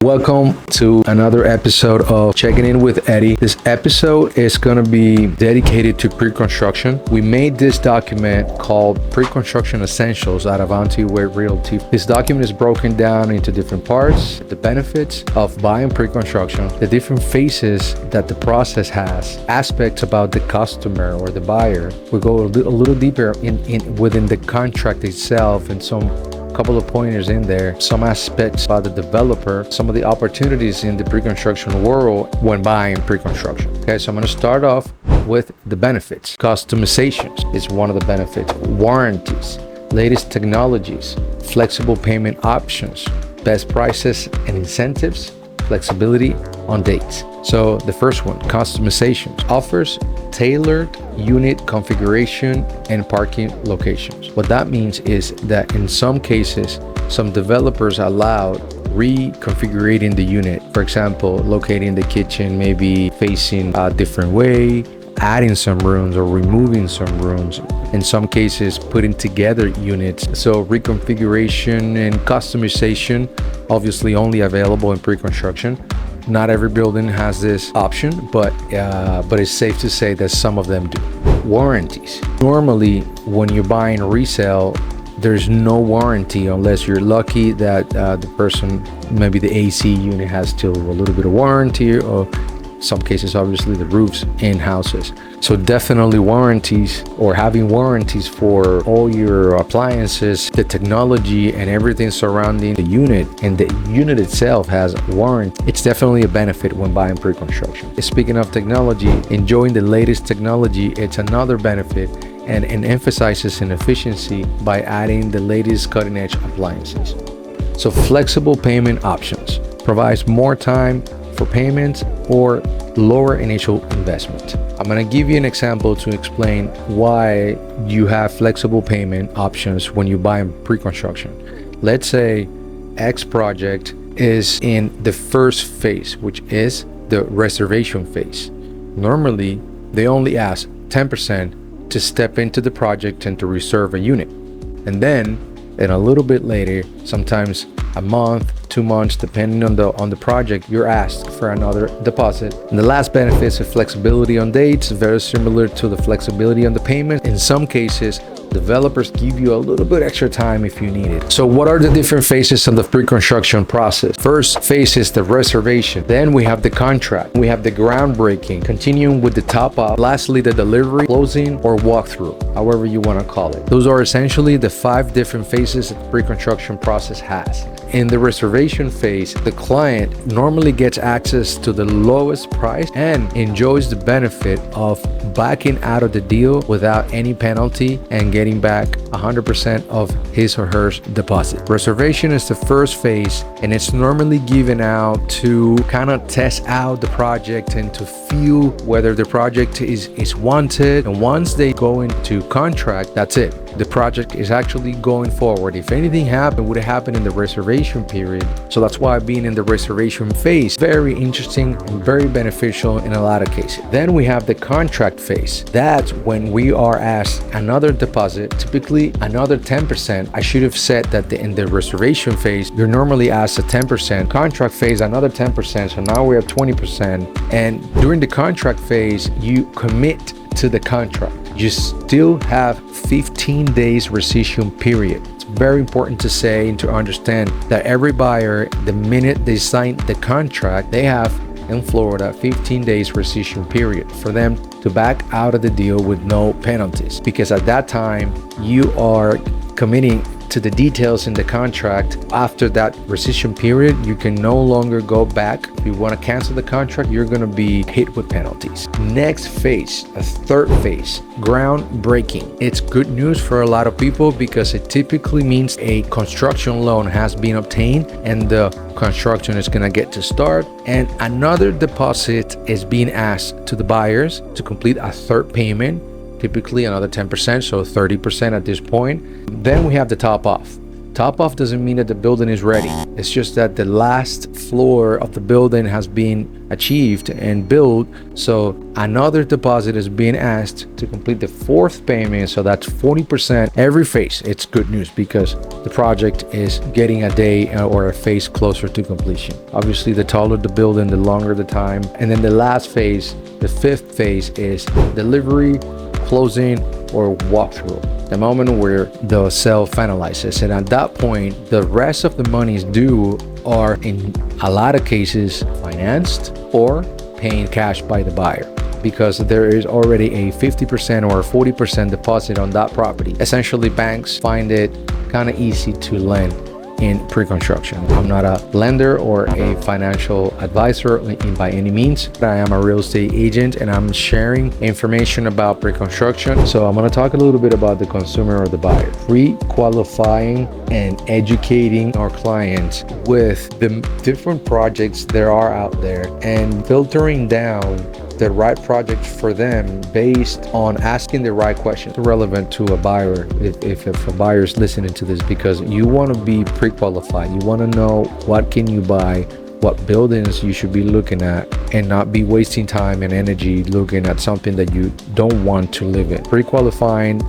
Welcome to another episode of Checking In with Eddie. This episode is going to be dedicated to pre-construction. We made this document called Pre-Construction Essentials at Avanti Way Realty. This document is broken down into different parts, the benefits of buying pre-construction, the different phases that the process has, aspects about the customer or the buyer. We go a little deeper in within the contract itself and some couple of pointers in there, some aspects about the developer, some of the opportunities in the pre-construction world when buying pre-construction. Okay, so I'm going to start off with the benefits. Customizations is one of the benefits. Warranties, latest technologies, flexible payment options, best prices and incentives, flexibility on dates. So the first one, customizations, offers tailored unit configuration and parking locations. What that means is that in some cases, some developers allow reconfiguring the unit. For example, locating the kitchen maybe facing a different way, adding some rooms or removing some rooms. In some cases, putting together units. So reconfiguration and customization, obviously only available in pre-construction. Not every building has this option, but it's safe to say that some of them do. Warranties. Normally, when you're buying resale, there's no warranty unless you're lucky that the person, maybe the AC unit has still a little bit of warranty, or some cases, obviously, the roofs in houses. So definitely warranties, or having warranties for all your appliances, the technology and everything surrounding the unit, and the unit itself has warranty. It's definitely a benefit when buying pre-construction. Speaking of technology, enjoying the latest technology, it's another benefit, and emphasizes in efficiency by adding the latest cutting-edge appliances. So flexible payment options provides more time for payments or lower initial investment. I'm going to give you an example to explain why you have flexible payment options when you buy pre-construction. Let's say X project is in the first phase, which is the reservation phase. Normally, they only ask 10% to step into the project and to reserve a unit. And then a little bit later, sometimes a month, 2 months, depending on the project, you're asked for another deposit. And the last benefit is flexibility on dates, very similar to the flexibility on the payment. In some cases, developers give you a little bit extra time if you need it. So what are the different phases of the pre-construction process? First phase is the reservation. Then we have the contract. We have the groundbreaking, continuing with the top up. Lastly, the delivery, closing, or walkthrough, however you want to call it. Those are essentially the 5 different phases that the pre-construction process has. In the reservation phase, the client normally gets access to the lowest price and enjoys the benefit of backing out of the deal without any penalty and getting back 100% of his or her deposit. Reservation is the first phase, and it's normally given out to kind of test out the project and to feel whether the project is wanted. And once they go into contract, that's it. The project is actually going forward. If anything happened, would have happened in the reservation period. So that's why being in the reservation phase, very interesting and very beneficial in a lot of cases. Then we have the contract phase. That's when we are asked another deposit, typically another 10%. I should have said that in the reservation phase, you're normally asked a 10%. Contract phase, another 10%. So now we're at 20%. And during the contract phase, you commit to the contract. You still have 15 days rescission period. It's very important to say and to understand that every buyer, the minute they sign the contract, they have in Florida 15 days rescission period for them to back out of the deal with no penalties, because at that time you are committing to the details in the contract. After that rescission period, you can no longer go back. If you want to cancel the contract, you're going to be hit with penalties. Next phase, a third phase, groundbreaking. It's good news for a lot of people because it typically means a construction loan has been obtained and the construction is going to get to start, and another deposit is being asked to the buyers to complete a third payment, typically another 10%, so 30% at this point. Then we have the top off. Top off doesn't mean that the building is ready. It's just that the last floor of the building has been achieved and built. So another deposit is being asked to complete the fourth payment. So that's 40% every phase. It's good news because the project is getting a day or a phase closer to completion. Obviously, the taller the building, the longer the time. And then the last phase, the fifth phase, is delivery, closing, or walkthrough. The moment where the sale finalizes, and at that point the rest of the monies due are in a lot of cases financed or paying cash by the buyer, because there is already a 50% or 40% deposit on that property. Essentially, banks find it kind of easy to lend in pre-construction. I'm not a lender or a financial advisor by any means, but I am a real estate agent and I'm sharing information about pre-construction. So I'm going to talk a little bit about the consumer or the buyer. Pre-qualifying and educating our clients with the different projects there are out there and filtering down the right project for them based on asking the right questions relevant to a buyer. If a buyer is listening to this, because you want to be pre-qualified, you want to know what can you buy, what buildings you should be looking at, and not be wasting time and energy looking at something that you don't want to live in. Pre-qualifying,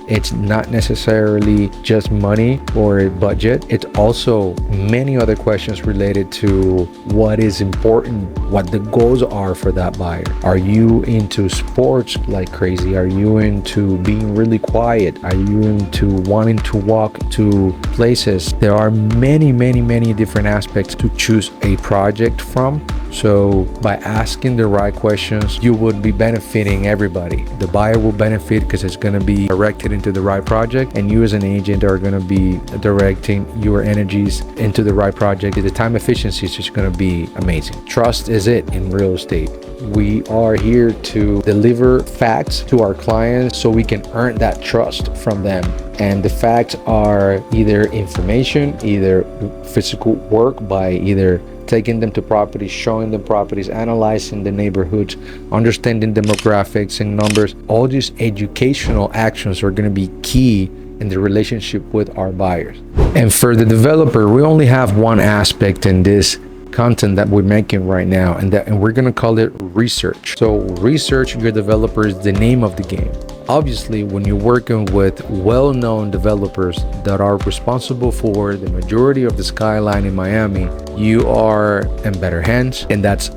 it's not necessarily just money or a budget. It's also many other questions related to what is important, what the goals are for that buyer. Are you into sports like crazy? Are you into being really quiet? Are you into wanting to walk to places? There are many different aspects to choose a project from. So by asking the right questions, you would be benefiting everybody. The buyer will benefit because it's going to be directed into the right project, and you as an agent are going to be directing your energies into the right project. The time efficiency is just going to be amazing. Trust is it in real estate. We are here to deliver facts to our clients so we can earn that trust from them. And the facts are either information, either physical work by either taking them to properties, showing them properties, analyzing the neighborhoods, understanding demographics and numbers. All these educational actions are going to be key in the relationship with our buyers. And for the developer, we only have one aspect in this content that we're making right now, and we're going to call it research. So research your developer is the name of the game. Obviously, when you're working with well-known developers that are responsible for the majority of the skyline in Miami, you are in better hands, and that's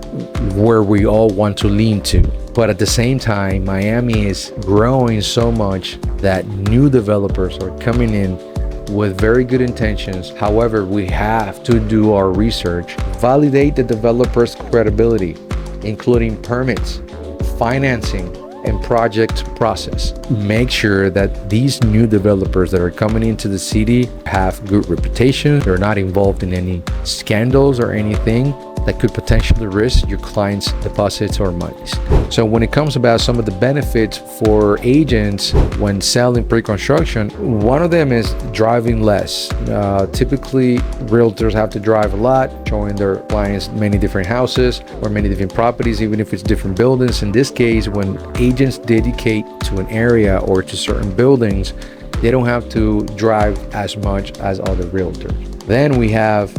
where we all want to lean to. But at the same time, Miami is growing so much that new developers are coming in with very good intentions. However, we have to do our research, validate the developer's credibility, including permits, financing, and project process. Make sure that these new developers that are coming into the city have good reputation. They're not involved in any scandals or anything that could potentially risk your client's deposits or monies. So when it comes about some of the benefits for agents when selling pre-construction, one of them is driving less. Typically, realtors have to drive a lot, showing their clients many different houses or many different properties, even if it's different buildings. In this case, when agents dedicate to an area or to certain buildings, they don't have to drive as much as other realtors. Then we have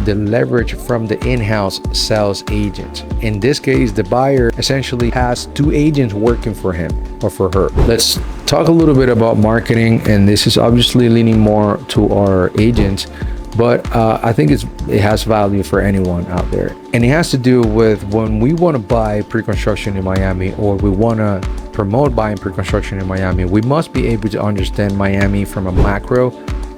the leverage from the in-house sales agent. In this case, the buyer essentially has two agents working for him or for her. Let's talk a little bit about marketing, and this is obviously leaning more to our agents, but I think it has value for anyone out there. And it has to do with when we want to buy pre-construction in Miami, or we want to promote buying pre-construction in Miami, we must be able to understand Miami from a macro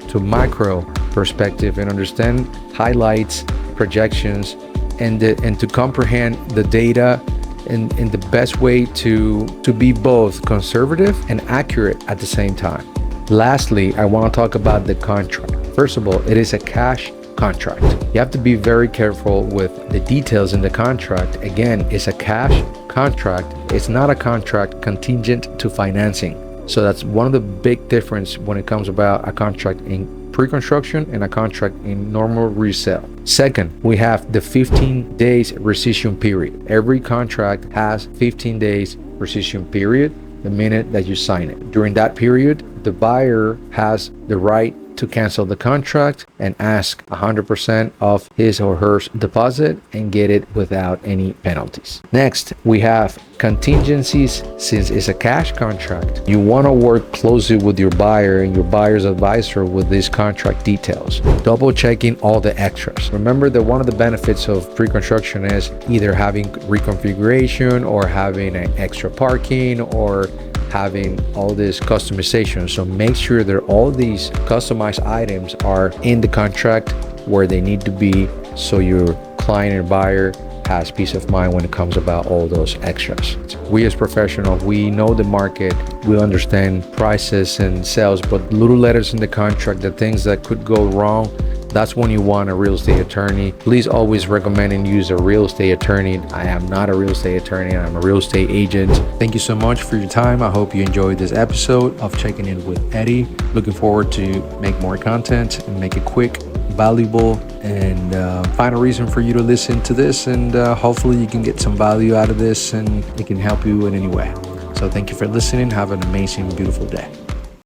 to micro perspective and understand highlights, projections, and to comprehend the data in the best way to be both conservative and accurate at the same time. Lastly, I want to talk about the contract. First of all, it is a cash contract. You have to be very careful with the details in the contract. Again, it's a cash contract. It's not a contract contingent to financing. So that's one of the big difference when it comes about a contract in pre-construction and a contract in normal resale. Second, we have the 15 days rescission period. Every contract has 15 days rescission period the minute that you sign it. During that period, the buyer has the right to cancel the contract and ask 100% of his or her deposit and get it without any penalties. Next, we have contingencies. Since it's a cash contract, you want to work closely with your buyer and your buyer's advisor with these contract details, double checking all the extras. Remember that one of the benefits of pre-construction is either having reconfiguration or having an extra parking or having all this customization. So make sure that all these customized items are in the contract where they need to be, so your client or buyer has peace of mind when it comes about all those extras. We as professionals, we know the market, we understand prices and sales, but little letters in the contract, the things that could go wrong, that's when you want a real estate attorney. Please always recommend and use a real estate attorney. I am not a real estate attorney, I'm a real estate agent. Thank you so much for your time. I hope you enjoyed this episode of Checking In with Eddie. Looking forward to make more content and make it quick, valuable, and find a reason for you to listen to this, and hopefully you can get some value out of this and it can help you in any way. So thank you for listening. Have an amazing, beautiful day.